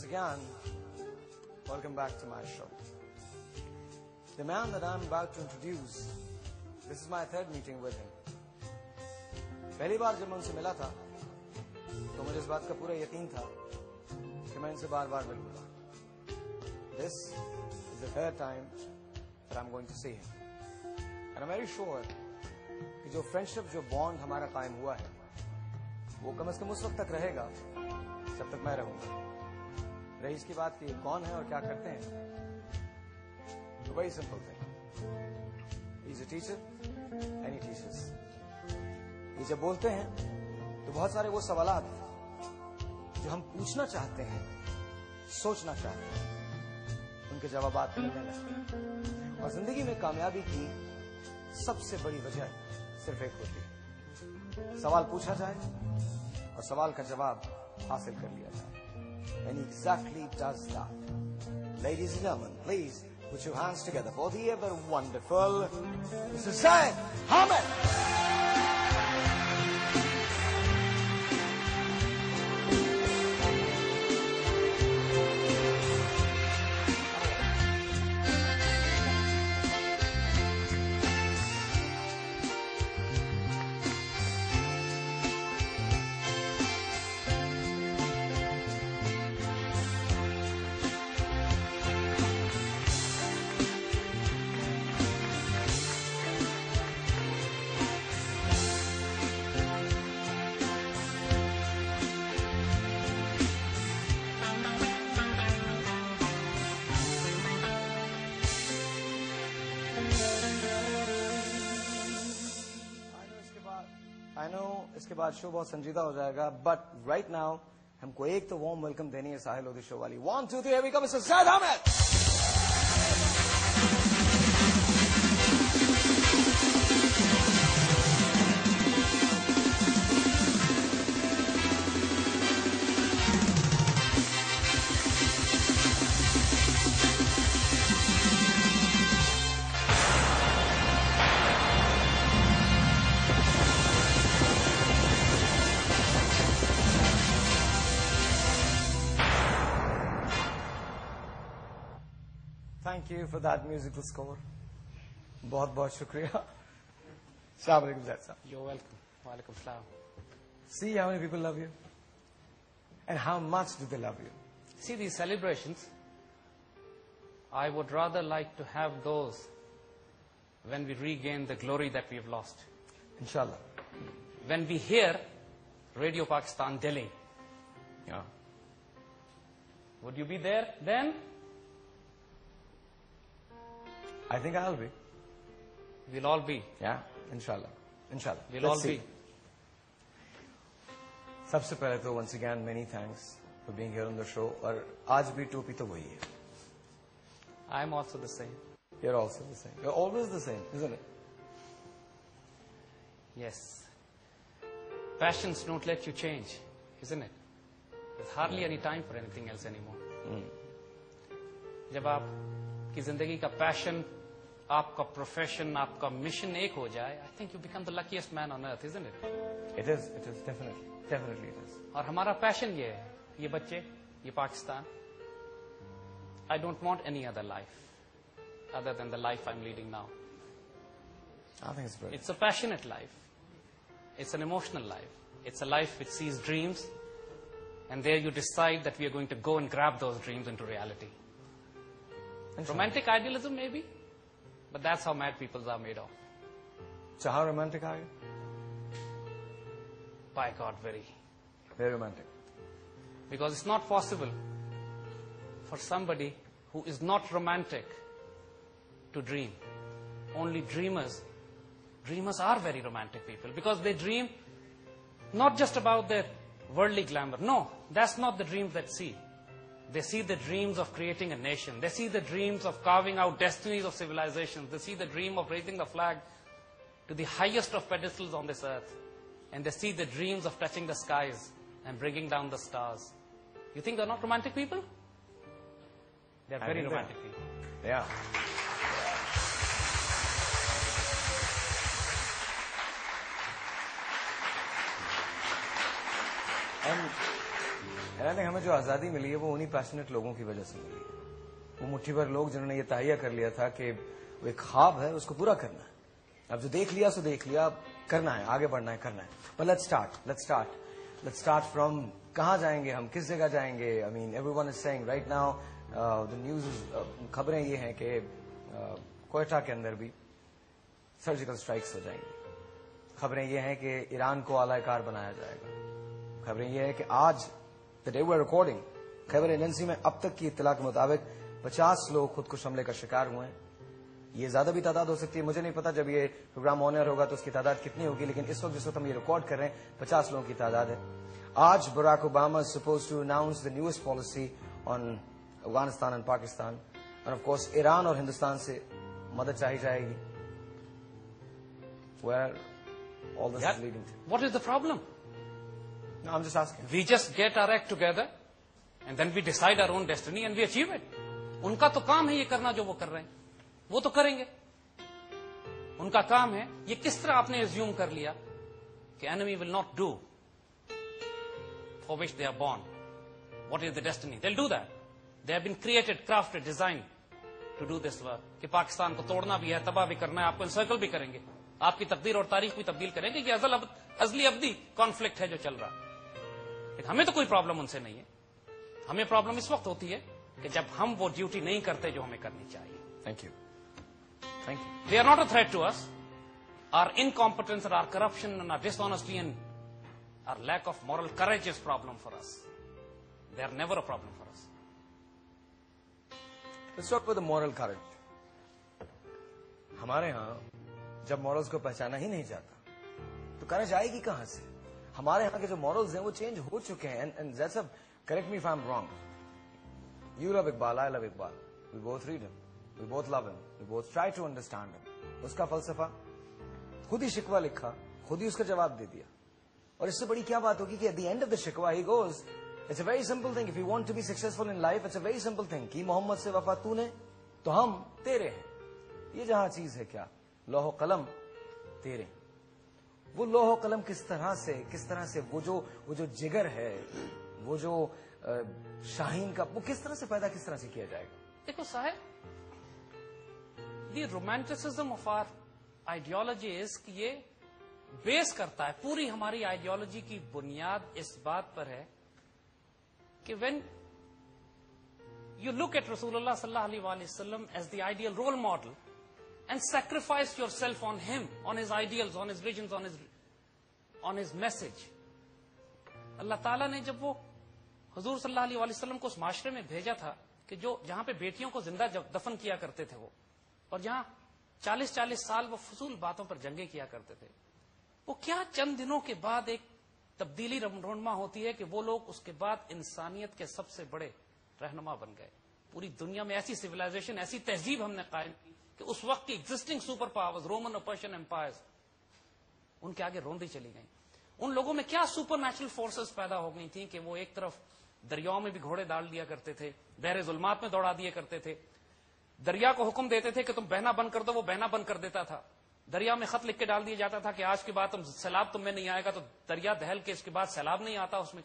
again, welcome back to my show. The man that I'm about to introduce, this is my third meeting with him. پہلی بار جب میں ان سے ملا تھا تو مجھے اس بات کا پورا یقین تھا کہ میں ان سے بار بار ملوں گا. This is the third time that I'm going to see him. And I'm very sure کہ جو فرینڈشپ جو بانڈ ہمارا قائم ہوا ہے وہ کم از کم اس وقت تک رہے گا جب تک میں رہوں گا. رہی اس کی بات کہ یہ کون ہے اور کیا کرتے ہیں, تو وہی simple thing. He is a teacher and he teachers. یہ جب بولتے ہیں تو بہت سارے وہ سوالات جو ہم پوچھنا چاہتے ہیں, سوچنا چاہتے ہیں, ان کے جوابات ملنے لگتے ہیں. اور زندگی میں کامیابی کی سب سے بڑی وجہ صرف ایک ہوتی ہے, سوال پوچھا جائے اور سوال کا جواب حاصل کر لیا جائے. And he exactly does that. Ladies and gentlemen, please put your hands together for the ever wonderful Mr. Syed Ahmed. اس کے بعد شو بہت سنجیدہ ہو جائے گا, بٹ رائٹ ناؤ ہم کو ایک تو وارم ویلکم دینی ہے ساحل لودھی شو والی. 1 2 3 here we come, Mr. Syed Ahmed. Thank you for that musical score. بہت بہت شکریہ. السلام علیکم زید صاحب. You're welcome. Walaikum salam. See how many people love you and how much do they love you. See, these celebrations, I would rather like to have those when we regain the glory that we have lost. Inshallah. When we hear Radio Pakistan Delhi. Yeah. Would you be there then? I think I'll be. We'll all be. Yeah, inshallah. Inshallah. We'll Let's all see. be. سب سے پہلے تو once again many thanks for being here on the show. اور آج بھی ٹوپی تو وہی ہے. I'm also the same. You're also the same. You're always the same, isn't it? Yes. Passions don't let you change, isn't it? There's hardly any time for anything else anymore. جب آپ کی زندگی کا پیشن, آپ کا پروفیشن, آپ کا mission ایک ہو جائے, I think you become the luckiest man on earth, isn't it? It is definitely. Definitely it is. اور ہمارا پیشن یہ ہے, یہ بچے, یہ Pakistan. I don't want any other life other than the life I'm leading now. I think it's brilliant. It's a passionate life. It's an emotional life. It's a life which sees dreams, and there you decide that we are going to go and grab those dreams into reality. Romantic idealism maybe, but that's how mad people are made of. So how romantic are you? By God, very. Very romantic. Because it's not possible for somebody who is not romantic to dream. Only dreamers are very romantic people, because they dream not just about their worldly glamour. No, that's not the dreams that see. They see the dreams of creating a nation. They see the dreams of carving out destinies of civilizations. They see the dream of raising the flag to the highest of pedestals on this earth. And they see the dreams of touching the skies and bringing down the stars. You think they're not romantic people? They're very romantic people. Yeah. And یعنی ہمیں جو آزادی ملی ہے وہ انہی passionate لوگوں کی وجہ سے ملی ہے. وہ مٹھی بھر لوگ جنہوں نے یہ تہیہ کر لیا تھا کہ وہ ایک خواب ہے, اس کو پورا کرنا ہے. اب جو دیکھ لیا سو دیکھ لیا, اب کرنا ہے, آگے بڑھنا ہے, کرنا ہے. But let's start from کہاں جائیں گے ہم, کس جگہ جائیں گے. I mean everyone is saying right now the news خبریں یہ ہیں کہ کوئٹہ کے اندر بھی سرجیکل اسٹرائکس ہو جائیں گی. خبریں یہ ہیں کہ ایران کو اعلی کار بنایا جائے گا. خبریں یہ ہے کہ آج the day we're recording Khyber agency میں اب تک کی اطلاع کے مطابق 50 لوگ خودکش حملے کا شکار ہوئے ہیں. یہ زیادہ بھی تعداد ہو سکتی ہے, مجھے نہیں پتا جب یہ پروگرام آن ایئر ہوگا تو اس کی تعداد کتنی ہوگی, لیکن اس وقت جس وقت ہم یہ ریکارڈ کر رہے ہیں 50 لوگوں کی تعداد ہے. آج Barack Obama is supposed to announce the newest policy on Afghanistan and Pakistan, and of course Iran اور ہندوستان سے مدد چاہی جائے گی. Where all this is leading to. What is the problem? No, I'm just asking. We just get our act together and then we decide our own destiny and we achieve it. ان کا تو کام ہے یہ کرنا جو وہ کر رہے ہیں, وہ تو کریں گے. ان کا کام ہے. یہ کس طرح آپ نے assume کر لیا کہ enemy will not do for which they are born? What is the destiny? They'll do that. They have been created, crafted, designed to do this work. کہ پاکستان کو توڑنا بھی ہے, تباہ بھی کرنا ہے, آپ کو انسرکل بھی کریں گے, آپ کی تقدیر اور تاریخ بھی تبدیل کریں گے. یہ ازلی ابدی کانفلکٹ ہے جو چل رہا. لیکن ہمیں تو کوئی پرابلم ان سے نہیں ہے. ہمیں پرابلم اس وقت ہوتی ہے کہ جب ہم وہ ڈیوٹی نہیں کرتے جو ہمیں کرنی چاہیے. Thank you. Thank you. They are not a threat to us. Our incompetence and our corruption and our dishonesty and our lack of moral courage is problem for us. They are never a problem for us. Let's talk about the moral courage. ہمارے ہاں جب morals کو پہچانا ہی نہیں جاتا تو courage آئے گی کہاں سے؟ ہمارے ہاں کے جو مورلز ہیں وہ چینج ہو چکے ہیں. And that's a, correct me if I'm wrong. You love Iqbal, I love Iqbal. We both read him. We both love him. We both try to understand him. اس کا فلسفہ خود ہی شکوہ لکھا, خود ہی اس کا جواب دے دیا. اور اس سے بڑی کیا بات ہوگی کہ at the end of the شکوہ he goes, it's a very simple thing. If you want to be successful in life, it's a very simple thing. کی محمد سے وفا تو نے تو ہم تیرے ہیں. یہ جہاں چیز ہے کیا, لوح و قلم تیرے. وہ لوح و قلم کس طرح سے وہ جو جگر ہے, وہ جو شاہین کا, وہ کس طرح سے پیدا, کس طرح سے کیا جائے گا؟ دیکھو صاحب, دی romanticism of are ideology is کہ یہ بیس کرتا ہے, پوری ہماری آئیڈیالوجی کی بنیاد اس بات پر ہے کہ وین یو لک ایٹ رسول اللہ صلی اللہ علیہ وآلہ وسلم as the ideal role model and sacrifice yourself on him, on his ideals, on his visions, on his message. اللہ تعالیٰ نے جب وہ حضور صلی اللہ علیہ وسلم کو اس معاشرے میں بھیجا تھا کہ جہاں پہ بیٹیوں کو زندہ دفن کیا کرتے تھے وہ, اور جہاں 40 سال وہ فضول باتوں پر جنگیں کیا کرتے تھے, وہ کیا چند دنوں کے بعد ایک تبدیلی رونما ہوتی ہے کہ وہ لوگ اس کے بعد انسانیت کے سب سے بڑے رہنما بن گئے. پوری دنیا میں ایسی سویلائزیشن, ایسی تہذیب ہم نے قائم کی کہ اس وقت کی ایگزسٹنگ سپر پاورز, رومن اور پرشین امپائرز, ان کے آگے روندی چلی گئیں. ان لوگوں میں کیا سپر نیچرل فورسز پیدا ہو گئی تھیں کہ وہ ایک طرف دریاؤں میں بھی گھوڑے ڈال دیا کرتے تھے, بحر ظلمات میں دوڑا دیا کرتے تھے, دریا کو حکم دیتے تھے کہ تم بہنا بند کر دو, وہ بہنا بند کر دیتا تھا. دریا میں خط لکھ کے ڈال دیا جاتا تھا کہ آج کے بعد سیلاب تم میں نہیں آئے گا, تو دریا دہل کے اس کے بعد سیلاب نہیں آتا اس میں.